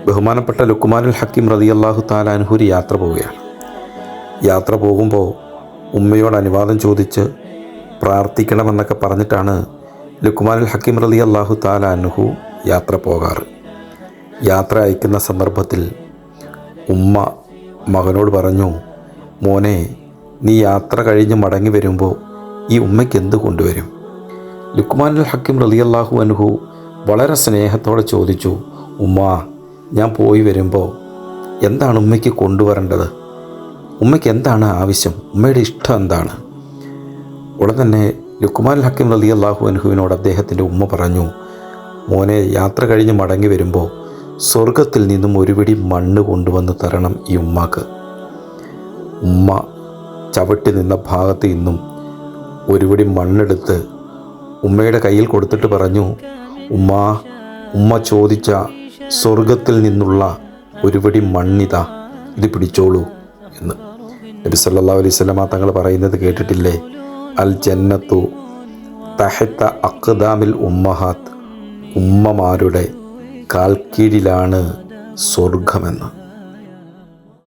ബഹുമാനപ്പെട്ട ലുക്മാനുൽ ഹക്കീം റളിയല്ലാഹു തആല അൻഹു ഒരു യാത്ര പോവുകയാണ്. യാത്ര പോകുമ്പോൾ ഉമ്മയോട് അനുവാദം ചോദിച്ച് പ്രാർത്ഥിക്കണമെന്നൊക്കെ പറഞ്ഞിട്ടാണ് ലുക്മാനുൽ ഹക്കീം റളിയല്ലാഹു തആല അൻഹു യാത്ര പോകാറ്. യാത്ര അയക്കുന്ന സന്ദർഭത്തിൽ ഉമ്മ മകനോട് പറഞ്ഞു, മോനെ, നീ യാത്ര കഴിഞ്ഞ് മടങ്ങി വരുമ്പോൾ ഈ ഉമ്മയ്ക്ക് എന്ത് കൊണ്ടുവരും? ലുക്മാനുൽ ഹക്കീം റളിയല്ലാഹു അൻഹു വളരെ സ്നേഹത്തോടെ ചോദിച്ചു, ഉമ്മ, ഞാൻ പോയി വരുമ്പോൾ എന്താണ് ഉമ്മയ്ക്ക് കൊണ്ടുവരേണ്ടത്? ഉമ്മയ്ക്ക് എന്താണ് ആവശ്യം? ഉമ്മയുടെ ഇഷ്ടം എന്താണ്? ഉടൻ തന്നെ ലുക്മാനുൽ ഹക്കീം റളിയല്ലാഹു അൻഹുവിനോട് അദ്ദേഹത്തിൻ്റെ ഉമ്മ പറഞ്ഞു, മോനെ, യാത്ര കഴിഞ്ഞ് മടങ്ങി വരുമ്പോൾ സ്വർഗത്തിൽ നിന്നും ഒരു പിടി മണ്ണ് കൊണ്ടുവന്ന് തരണം ഈ ഉമ്മാക്ക്. ഉമ്മ ചവിട്ടി നിന്ന ഭാഗത്ത് നിന്നും ഒരു പിടി മണ്ണെടുത്ത് ഉമ്മയുടെ കയ്യിൽ കൊടുത്തിട്ട് പറഞ്ഞു, ഉമ്മ ചോദിച്ച സ്വർഗത്തിൽ നിന്നുള്ള ഒരു പിടി മണ്ണിതാ, ഇത് പിടിച്ചോളൂ എന്ന്. നബി സല്ലല്ലാഹു അലൈഹി വസല്ലമ തങ്ങൾ പറയുന്നത് കേട്ടിട്ടില്ലേ? അൽ ജന്നത്തു തഹത്ത അഖ്ദാമിൽ ഉമ്മഹാത്ത്, ഉമ്മമാരുടെ കാൽക്കീഴിലാണ് സ്വർഗമെന്ന്.